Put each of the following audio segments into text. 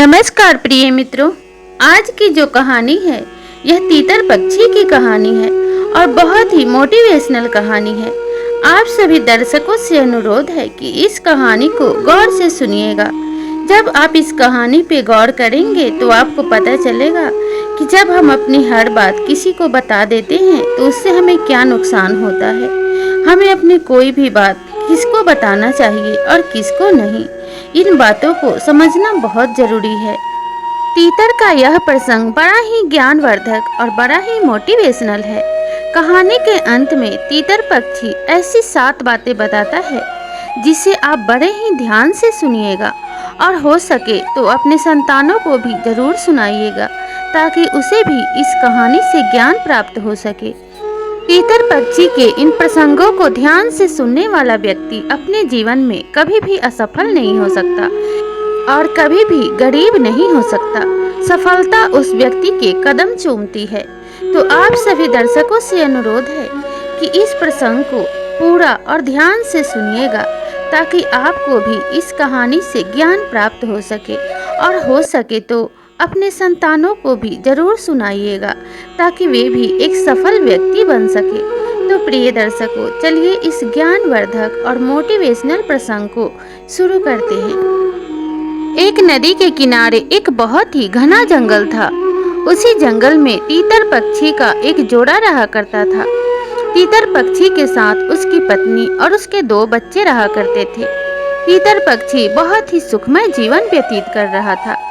नमस्कार प्रिय मित्रों, आज की जो कहानी है यह तीतर पक्षी की कहानी है और बहुत ही मोटिवेशनल कहानी है। आप सभी दर्शकों से अनुरोध है कि इस कहानी को गौर से सुनिएगा। जब आप इस कहानी पे गौर करेंगे तो आपको पता चलेगा कि जब हम अपनी हर बात किसी को बता देते हैं तो उससे हमें क्या नुकसान होता है। हमें अपनी कोई भी बात किसको बताना चाहिए और किसको नहीं, इन बातों को समझना बहुत जरूरी है। तीतर का यह प्रसंग बड़ा ही ज्ञानवर्धक और बड़ा ही मोटिवेशनल है। कहानी के अंत में तीतर पक्षी ऐसी 7 बातें बताता है जिसे आप बड़े ही ध्यान से सुनिएगा और हो सके तो अपने संतानों को भी जरूर सुनाइएगा ताकि उसे भी इस कहानी से ज्ञान प्राप्त हो सके। तीतर पक्षी के इन प्रसंगों को ध्यान से सुनने वाला व्यक्ति अपने जीवन में कभी भी असफल नहीं हो सकता और कभी भी गरीब नहीं हो सकता। सफलता उस व्यक्ति के कदम चूमती है। तो आप सभी दर्शकों से अनुरोध है कि इस प्रसंग को पूरा और ध्यान से सुनिएगा ताकि आपको भी इस कहानी से ज्ञान प्राप्त हो सके और हो सके तो अपने संतानों को भी जरूर सुनाइएगा ताकि वे भी एक सफल व्यक्ति बन सके। तो प्रिय दर्शकों, चलिए इस ज्ञानवर्धक और मोटिवेशनल प्रसंग को शुरू करते हैं। एक नदी के किनारे एक बहुत ही घना जंगल था। उसी जंगल में तीतर पक्षी का एक जोड़ा रहा करता था। तीतर पक्षी के साथ उसकी पत्नी और उसके 2 बच्चे रहा करते थे। तीतर पक्षी बहुत ही सुखमय जीवन व्यतीत कर रहा था।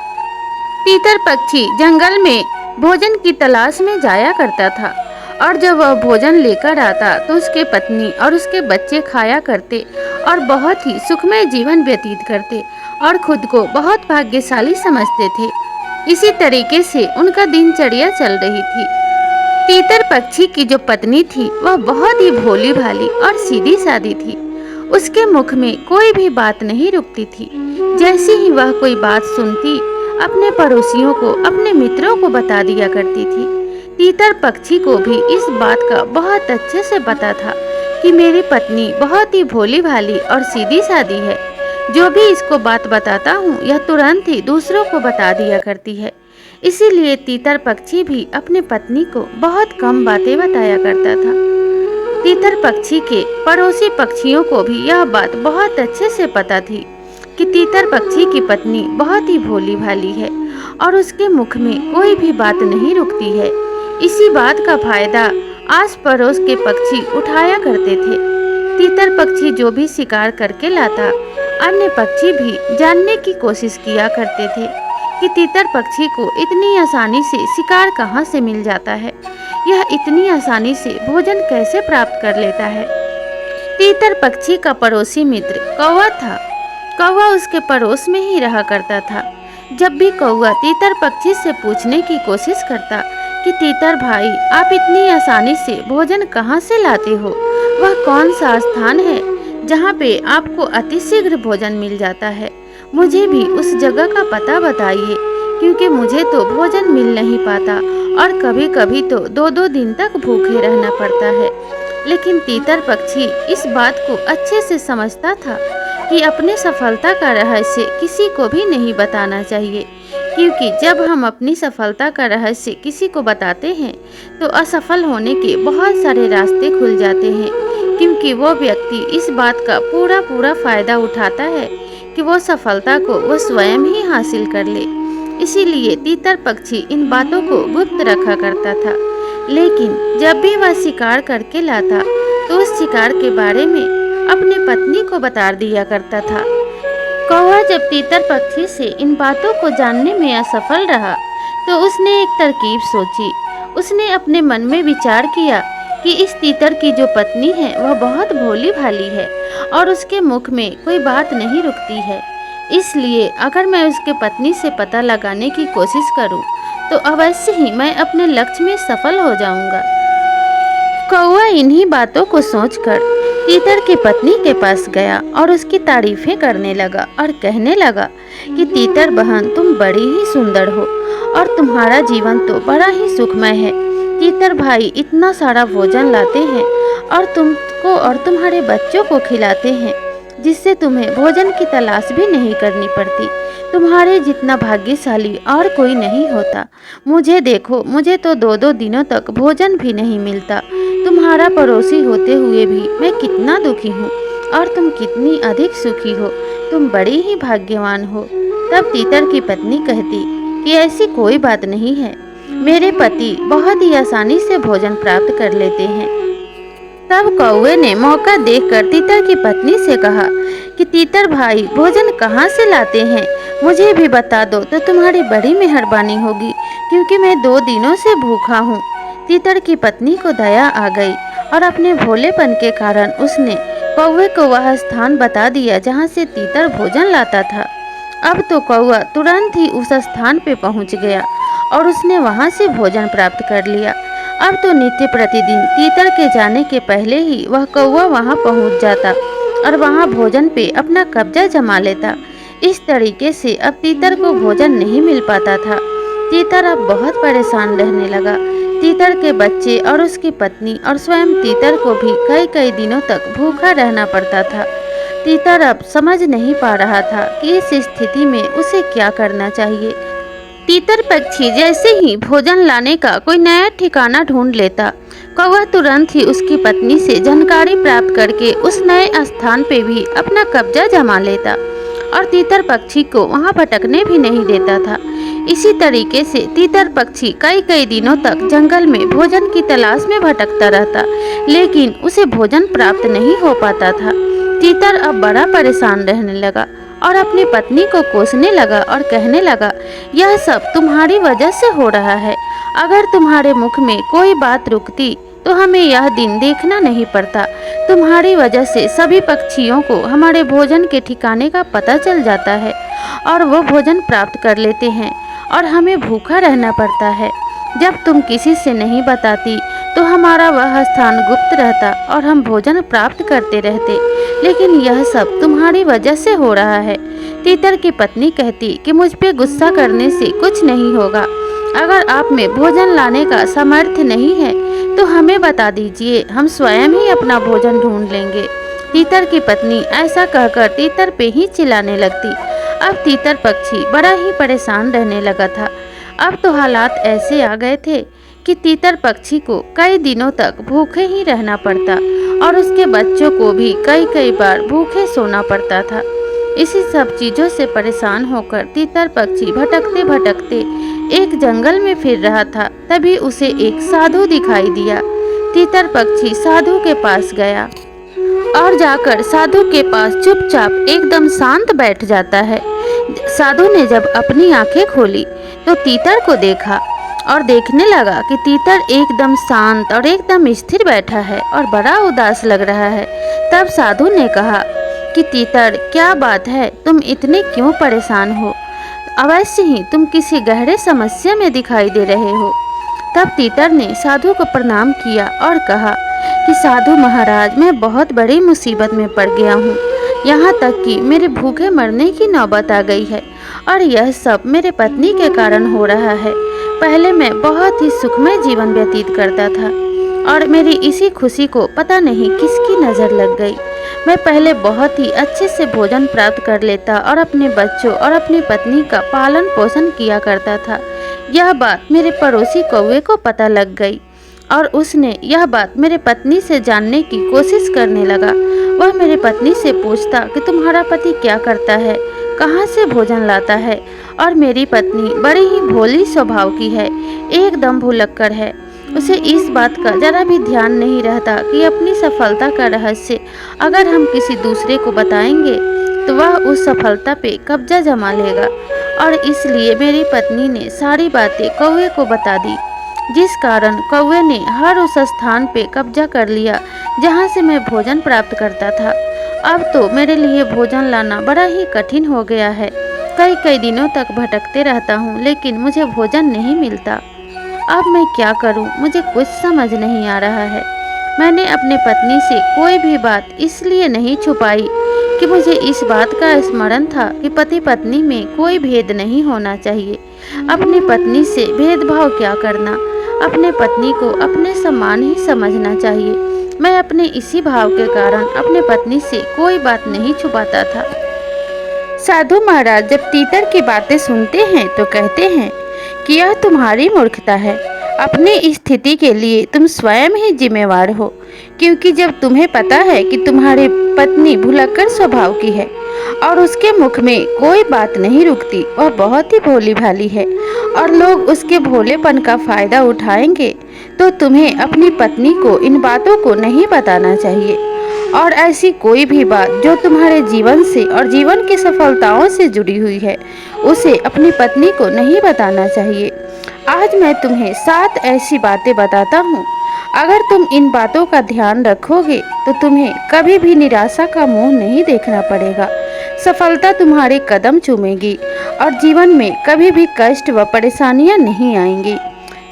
तीतर पक्षी जंगल में भोजन की तलाश में जाया करता था और जब वह भोजन लेकर आता तो उसके पत्नी और उसके बच्चे खाया करते और बहुत ही सुखमय जीवन व्यतीत करते और खुद को बहुत भाग्यशाली समझते थे। इसी तरीके से उनका दिनचर्या चल रही थी। तीतर पक्षी की जो पत्नी थी वह बहुत ही भोली भाली और सीधी सादी थी। उसके मुख में कोई भी बात नहीं रुकती थी। जैसे ही वह कोई बात सुनती अपने पड़ोसियों को, अपने मित्रों को बता दिया करती थी। तीतर पक्षी को भी इस बात का बहुत अच्छे से पता था कि मेरी पत्नी बहुत ही भोली भाली और सीधी सादी है। जो भी इसको बात बताता हूँ यह तुरंत ही दूसरों को बता दिया करती है। इसीलिए तीतर पक्षी भी अपने पत्नी को बहुत कम बातें बताया करता था। तीतर पक्षी के पड़ोसी पक्षियों को भी यह बात बहुत अच्छे से पता थी कि तीतर पक्षी की पत्नी बहुत ही भोली भाली है और उसके मुख में कोई भी बात नहीं रुकती है। इसी बात का फायदा आस पड़ोस के पक्षी उठाया करते थे। तीतर पक्षी जो भी शिकार करके लाता, अन्य पक्षी भी जानने की कोशिश किया करते थे कि तीतर पक्षी को इतनी आसानी से शिकार कहाँ से मिल जाता है, यह इतनी आसानी से भोजन कैसे प्राप्त कर लेता है। तीतर पक्षी का पड़ोसी मित्र कौवा था। कौवा उसके पड़ोस में ही रहा करता था। जब भी कौवा तीतर पक्षी से पूछने की कोशिश करता कि तीतर भाई, आप इतनी आसानी से भोजन कहाँ से लाते हो, वह कौन सा स्थान है जहाँ पे आपको अतिशीघ्र भोजन मिल जाता है, मुझे भी उस जगह का पता बताइए क्योंकि मुझे तो भोजन मिल नहीं पाता और कभी कभी तो 2-2 दिन तक भूखे रहना पड़ता है। लेकिन तीतर पक्षी इस बात को अच्छे से समझता था कि अपने सफलता का रहस्य किसी को भी नहीं बताना चाहिए, क्योंकि जब हम अपनी सफलता का रहस्य किसी को बताते हैं तो असफल होने के बहुत सारे रास्ते खुल जाते हैं, क्योंकि वो व्यक्ति इस बात का पूरा फायदा उठाता है कि वो सफलता को वो स्वयं ही हासिल कर ले। इसीलिए तीतर पक्षी इन बातों को गुप्त रखा करता था। लेकिन जब भी वह शिकार करके लाता तो उस शिकार के बारे में अपने पत्नी को बता दिया करता था। कौवा जब तीतर पक्षी से इन बातों को जानने में असफल रहा तो उसने एक तरकीब सोची। उसने अपने मन में विचार किया कि इस तीतर की जो पत्नी है वह बहुत भोली भाली है और उसके मुख में कोई बात नहीं रुकती है। इसलिए अगर मैं उसके पत्नी से पता लगाने की कोशिश करूं तो अवश्य ही मैं अपने लक्ष्य में सफल हो जाऊंगा। कौवा इन्हीं बातों को सोचकर तीतर की पत्नी के पास गया और उसकी तारीफें करने लगा और कहने लगा कि तीतर बहन, तुम बड़ी ही सुंदर हो और तुम्हारा जीवन तो बड़ा ही सुखमय है। तीतर भाई इतना सारा भोजन लाते हैं और तुमको और तुम्हारे बच्चों को खिलाते हैं, जिससे तुम्हें भोजन की तलाश भी नहीं करनी पड़ती। तुम्हारे जितना भाग्यशाली और कोई नहीं होता। मुझे देखो, मुझे तो 2-2 दिनों तक भोजन भी नहीं मिलता। तुम्हारा पड़ोसी होते हुए भी मैं कितना दुखी हूँ और तुम कितनी अधिक सुखी हो। तुम बड़ी ही भाग्यवान हो। तब तीतर की पत्नी कहती कि ऐसी कोई बात नहीं है, मेरे पति बहुत ही आसानी से भोजन प्राप्त कर लेते हैं। तब कौवे ने मौका देखकर तीतर की पत्नी से कहा कि तीतर भाई, भोजन कहाँ से लाते हैं, मुझे भी बता दो तो तुम्हारी बड़ी मेहरबानी होगी, क्योंकि मैं 2 दिनों से भूखा हूँ। तीतर की पत्नी को दया आ गई और अपने भोलेपन के कारण उसने कौवे को वह स्थान बता दिया जहाँ से तीतर भोजन लाता था। अब तो कौवा तुरंत ही उस स्थान पे पहुँच गया और उसने वहाँ से भोजन प्राप्त कर लिया। अब तो नित्य प्रतिदिन तीतर के जाने के पहले ही वह कौवा वहां पहुंच जाता और वहां भोजन पे अपना कब्जा जमा लेता। इस तरीके से अब तीतर को भोजन नहीं मिल पाता था। तीतर अब बहुत परेशान रहने लगा। तीतर के बच्चे और उसकी पत्नी और स्वयं तीतर को भी कई कई दिनों तक भूखा रहना पड़ता था। तीतर अब समझ नहीं पा रहा था कि इस स्थिति में उसे क्या करना चाहिए। तीतर पक्षी जैसे ही भोजन लाने का कोई नया ठिकाना ढूंढ लेता, कौवा तुरंत ही उसकी पत्नी से जानकारी प्राप्त करके उस नए स्थान पे भी अपना कब्जा जमा लेता और तीतर पक्षी को वहां भटकने भी नहीं देता था। इसी तरीके से तीतर पक्षी कई कई दिनों तक जंगल में भोजन की तलाश में भटकता रहता, लेकिन उसे भोजन प्राप्त नहीं हो पाता था। तीतर अब बड़ा परेशान रहने लगा और अपनी पत्नी को कोसने लगा और कहने लगा, यह सब तुम्हारी वजह से हो रहा है। अगर तुम्हारे मुख में कोई बात रुकती तो हमें यह दिन देखना नहीं पड़ता। तुम्हारी वजह से सभी पक्षियों को हमारे भोजन के ठिकाने का पता चल जाता है और वो भोजन प्राप्त कर लेते हैं और हमें भूखा रहना पड़ता है। जब तुम किसी से नहीं बताती तो हमारा वह स्थान गुप्त रहता और हम भोजन प्राप्त करते रहते, लेकिन यह सब तुम्हारी वजह से हो रहा है। तीतर की पत्नी कहती कि मुझ पे गुस्सा करने से कुछ नहीं होगा। अगर आप में भोजन लाने का सामर्थ्य नहीं है तो हमें बता दीजिए, हम स्वयं ही अपना भोजन ढूंढ लेंगे। तीतर की पत्नी ऐसा कहकर तीतर पे ही चिल्लाने लगती। अब तीतर पक्षी बड़ा ही परेशान रहने लगा था। अब तो हालात ऐसे आ गए थे कि तीतर पक्षी को कई दिनों तक भूखे ही रहना पड़ता और उसके बच्चों को भी कई कई बार भूखे सोना पड़ता था। इसी सब चीज़ों से परेशान होकर तीतर पक्षी भटकते भटकते एक जंगल में फिर रहा था। तभी उसे एक साधु दिखाई दिया। तीतर पक्षी साधु के पास गया और जाकर साधु के पास चुपचाप एकदम शांत बैठ जाता है। साधु ने जब अपनी आंखें खोली तो तीतर को देखा और देखने लगा कि तीतर एकदम शांत और एकदम स्थिर बैठा है और बड़ा उदास लग रहा है। तब साधु ने कहा कि तीतर, क्या बात है, तुम इतने क्यों परेशान हो? अवश्य ही तुम किसी गहरे समस्या में दिखाई दे रहे हो। तब तीतर ने साधु को प्रणाम किया और कहा कि साधु महाराज, मैं बहुत बड़ी मुसीबत में पड़ गया हूँ। यहाँ तक कि मेरे भूखे मरने की नौबत आ गई है और यह सब मेरे पत्नी के कारण हो रहा है। पहले मैं बहुत ही सुखमय जीवन व्यतीत करता था और मेरी इसी खुशी को पता नहीं किसकी नज़र लग गई। मैं पहले बहुत ही अच्छे से भोजन प्राप्त कर लेता और अपने बच्चों और अपनी पत्नी का पालन पोषण किया करता था। यह बात मेरे पड़ोसी कौवे को पता लग गई और उसने यह बात मेरे पत्नी से जानने की कोशिश करने लगा। वह मेरे पत्नी से पूछता कि तुम्हारा पति क्या करता है, कहाँ से भोजन लाता है। और मेरी पत्नी बड़ी ही भोली स्वभाव की है, एकदम भुलक्कड़ है। उसे इस बात का जरा भी ध्यान नहीं रहता कि अपनी सफलता का रहस्य अगर हम किसी दूसरे को बताएंगे तो वह उस सफलता पे कब्जा जमा लेगा। और इसलिए मेरी पत्नी ने सारी बातें कौवे को बता दी, जिस कारण कौवे ने हर उस स्थान पे कब्जा कर लिया जहाँ से मैं भोजन प्राप्त करता था। अब तो मेरे लिए भोजन लाना बड़ा ही कठिन हो गया है। कई कई दिनों तक भटकते रहता हूँ लेकिन मुझे भोजन नहीं मिलता। अब मैं क्या करूँ, मुझे कुछ समझ नहीं आ रहा है। मैंने अपने पत्नी से कोई भी बात इसलिए नहीं छुपाई कि मुझे इस बात का स्मरण था कि पति पत्नी में कोई भेद नहीं होना चाहिए। अपनी पत्नी से भेदभाव क्या करना, अपने पत्नी को अपने समान ही समझना चाहिए। मैं अपने इसी भाव के कारण अपने पत्नी से कोई बात नहीं छुपाता था। साधु महाराज जब तीतर की बातें सुनते हैं तो कहते हैं कि यह तुम्हारी मूर्खता है। अपनी स्थिति के लिए तुम स्वयं ही जिम्मेवार हो, क्योंकि जब तुम्हें पता है कि तुम्हारी पत्नी भुलक्कड़ स्वभाव की है और उसके मुख में कोई बात नहीं रुकती और बहुत ही भोली भाली है और लोग उसके भोलेपन का फायदा उठाएंगे, तो तुम्हें अपनी पत्नी को इन बातों को नहीं बताना चाहिए। और ऐसी कोई भी बात जो तुम्हारे जीवन से और जीवन की सफलताओं से जुड़ी हुई है, उसे अपनी पत्नी को नहीं बताना चाहिए। आज मैं तुम्हें 7 ऐसी बातें बताता हूँ। अगर तुम इन बातों का ध्यान रखोगे तो तुम्हें कभी भी निराशा का मुंह नहीं देखना पड़ेगा। सफलता तुम्हारे कदम चूमेगी और जीवन में कभी भी कष्ट व परेशानियां नहीं आएंगी।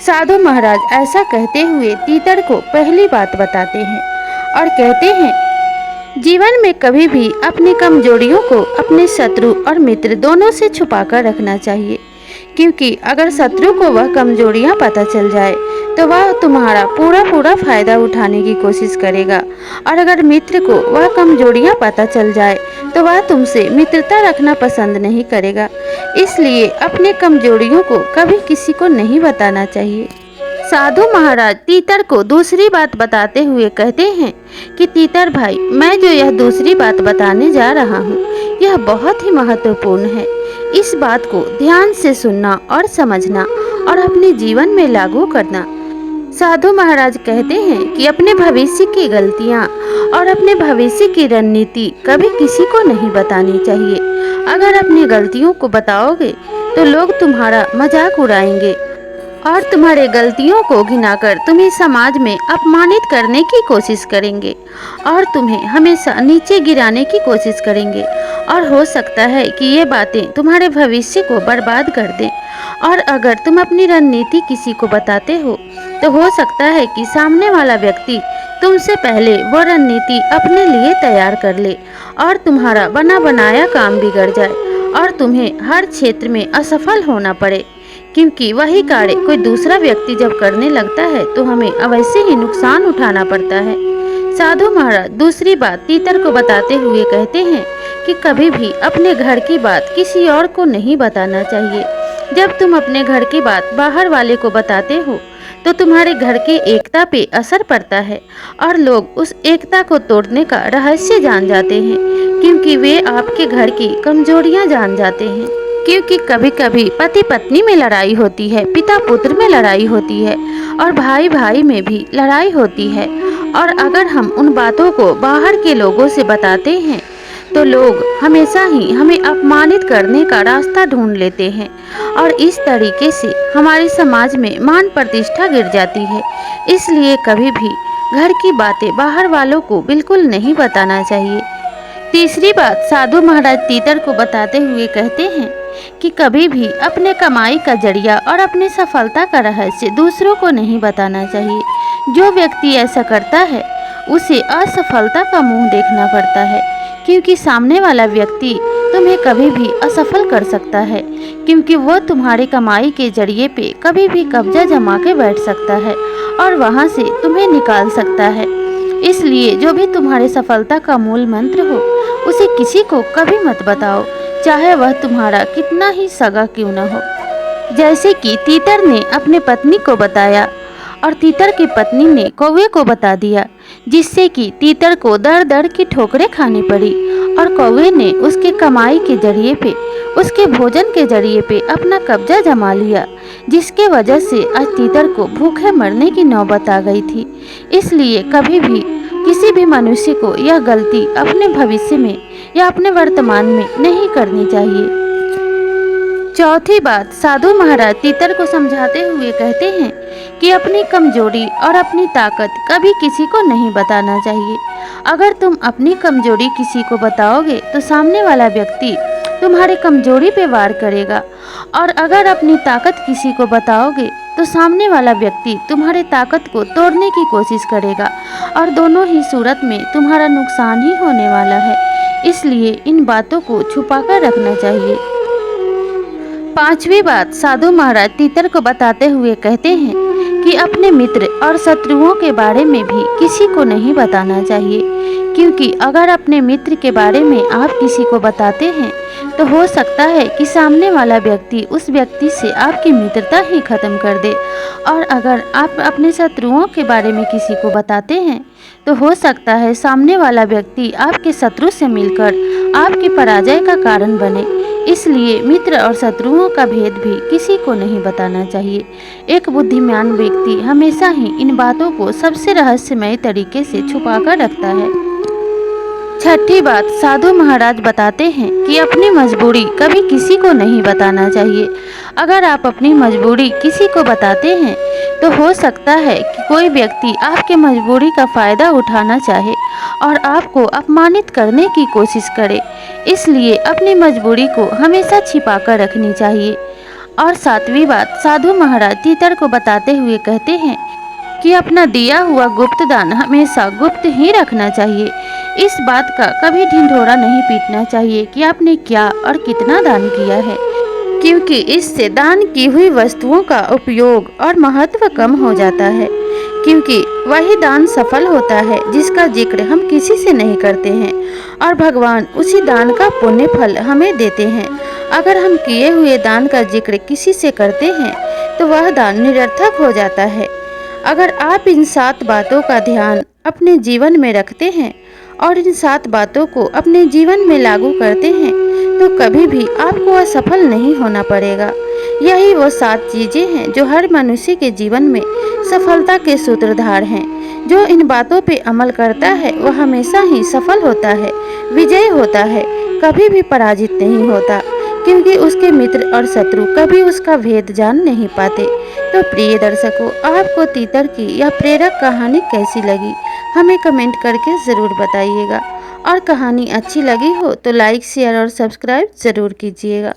साधु महाराज ऐसा कहते हुए तीतर को पहली बात बताते हैं और कहते हैं, जीवन में कभी भी अपनी कमजोरियों को अपने शत्रु और मित्र दोनों से छुपाकर रखना चाहिए, क्योंकि अगर शत्रु को वह कमजोरियां पता चल जाए तो वह तुम्हारा पूरा फायदा उठाने की कोशिश करेगा, और अगर मित्र को वह कमजोरियां पता चल जाए तो वह तुमसे मित्रता रखना पसंद नहीं करेगा। इसलिए अपने कमजोरियों को कभी किसी को नहीं बताना चाहिए। साधु महाराज तीतर को दूसरी बात बताते हुए कहते हैं कि तीतर भाई, मैं जो यह दूसरी बात बताने जा रहा हूँ यह बहुत ही महत्वपूर्ण है। इस बात को ध्यान से सुनना और समझना और अपने जीवन में लागू करना। साधु महाराज कहते हैं कि अपने भविष्य की गलतियाँ और अपने भविष्य की रणनीति कभी किसी को नहीं बतानी चाहिए। अगर अपनी गलतियों को बताओगे तो लोग तुम्हारा मजाक उड़ाएंगे और तुम्हारे गलतियों को घिनाकर तुम्हें समाज में अपमानित करने की कोशिश करेंगे और तुम्हें हमेशा नीचे गिराने की कोशिश करेंगे। और हो सकता है कि ये बातें तुम्हारे भविष्य को बर्बाद कर दें। और अगर तुम अपनी रणनीति किसी को बताते हो तो हो सकता है कि सामने वाला व्यक्ति तुमसे पहले वो रणनीति अपने लिए तैयार कर ले और तुम्हारा बना बनाया काम बिगड़ जाए और तुम्हें हर क्षेत्र में असफल होना पड़े, क्योंकि वही कार्य कोई दूसरा व्यक्ति जब करने लगता है तो हमें अवश्य ही नुकसान उठाना पड़ता है। साधु महाराज दूसरी बात तीतर को बताते हुए कहते हैं कि कभी भी अपने घर की बात किसी और को नहीं बताना चाहिए। जब तुम अपने घर की बात बाहर वाले को बताते हो तो तुम्हारे घर की एकता पे असर पड़ता है और लोग उस एकता को तोड़ने का रहस्य जान जाते हैं, क्योंकि वे आपके घर की कमजोरियां जान जाते हैं। क्योंकि कभी कभी पति पत्नी में लड़ाई होती है, पिता पुत्र में लड़ाई होती है और भाई भाई में भी लड़ाई होती है। और अगर हम उन बातों को बाहर के लोगों से बताते हैं तो लोग हमेशा ही हमें अपमानित करने का रास्ता ढूंढ लेते हैं और इस तरीके से हमारे समाज में मान प्रतिष्ठा गिर जाती है। इसलिए कभी भी घर की बातें बाहर वालों को बिल्कुल नहीं बताना चाहिए। तीसरी बात साधु महाराज तीतर को बताते हुए कहते हैं कि कभी भी अपने कमाई का जरिया और अपनी सफलता का रहस्य दूसरों को नहीं बताना चाहिए। जो व्यक्ति ऐसा करता है उसे असफलता का मुंह देखना पड़ता है, क्योंकि सामने वाला व्यक्ति तुम्हें कभी भी असफल कर सकता है, क्योंकि वो तुम्हारी कमाई के जरिए पे कभी भी कब्जा जमा के बैठ सकता है और वहाँ से तुम्हें निकाल सकता है। इसलिए जो भी तुम्हारी सफलता का मूल मंत्र हो उसे किसी को कभी मत बताओ, चाहे वह तुम्हारा कितना ही सगा क्यों न हो। जैसे कि तीतर ने अपने पत्नी को बताया और तीतर की पत्नी ने कौवे को बता दिया, जिससे कि तीतर को दर दर की ठोकरें खानी पड़ी और कौवे ने उसके कमाई के जरिए पे, उसके भोजन के जरिए पे अपना कब्जा जमा लिया, जिसके वजह से आज तीतर को भूखे मरने की नौबत आ गई थी। इसलिए कभी भी किसी भी मनुष्य को यह गलती अपने भविष्य में या अपने वर्तमान में नहीं करनी चाहिए। चौथी बात साधु महाराज तीतर को समझाते हुए कहते हैं कि अपनी कमजोरी और अपनी ताकत कभी किसी को नहीं बताना चाहिए। अगर तुम अपनी कमजोरी किसी को बताओगे तो सामने वाला व्यक्ति तुम्हारी कमजोरी पे वार करेगा, और अगर अपनी ताकत किसी को बताओगे तो सामने वाला व्यक्ति तुम्हारी ताकत को तोड़ने की कोशिश करेगा, और दोनों ही सूरत में तुम्हारा नुकसान ही होने वाला है। इसलिए इन बातों को छुपाकर रखना चाहिए। पांचवी बात साधु महाराज तीतर को बताते हुए कहते हैं कि अपने मित्र और शत्रुओं के बारे में भी किसी को नहीं बताना चाहिए, क्योंकि अगर अपने मित्र के बारे में आप किसी को बताते हैं तो हो सकता है कि सामने वाला व्यक्ति उस व्यक्ति से आपकी मित्रता ही खत्म कर दे। और अगर आप अपने शत्रुओं के बारे में किसी को बताते हैं तो हो सकता है सामने वाला व्यक्ति आपके शत्रु से मिलकर आपकी पराजय का कारण बने। इसलिए मित्र और शत्रुओं का भेद भी किसी को नहीं बताना चाहिए। एक बुद्धिमान व्यक्ति हमेशा ही इन बातों को सबसे रहस्यमय तरीके से छुपाकर रखता है। छठी बात, साधु महाराज बताते हैं कि अपनी मजबूरी कभी किसी को नहीं बताना चाहिए। अगर आप अपनी मजबूरी किसी को बताते हैं तो हो सकता है कि कोई व्यक्ति आपके मजबूरी का फ़ायदा उठाना चाहे और आपको अपमानित करने की कोशिश करे। इसलिए अपनी मजबूरी को हमेशा छिपाकर रखनी चाहिए। और सातवीं बात, साधु महाराज तीतर को बताते हुए कहते हैं कि अपना दिया हुआ गुप्त दान हमेशा गुप्त ही रखना चाहिए। इस बात का कभी ढिंढोरा नहीं पीटना चाहिए कि आपने क्या और कितना दान किया है, क्योंकि इससे दान की हुई वस्तुओं का उपयोग और महत्व कम हो जाता है। क्योंकि वही दान सफल होता है जिसका जिक्र हम किसी से नहीं करते हैं और भगवान उसी दान का पुण्य फल हमें देते हैं। अगर हम किए हुए दान का जिक्र किसी से करते हैं तो वह दान निरर्थक हो जाता है। अगर आप इन 7 बातों का ध्यान अपने जीवन में रखते हैं और इन 7 बातों को अपने जीवन में लागू करते हैं तो कभी भी आपको असफल नहीं होना पड़ेगा। यही वो 7 चीज़ें हैं जो हर मनुष्य के जीवन में सफलता के सूत्रधार हैं। जो इन बातों पे अमल करता है वह हमेशा ही सफल होता है, विजय होता है, कभी भी पराजित नहीं होता, क्योंकि उसके मित्र और शत्रु कभी उसका भेद जान नहीं पाते। तो प्रिय दर्शकों, आपको तीतर की यह प्रेरक कहानी कैसी लगी हमें कमेंट करके ज़रूर बताइएगा। और कहानी अच्छी लगी हो तो लाइक, शेयर और सब्सक्राइब ज़रूर कीजिएगा।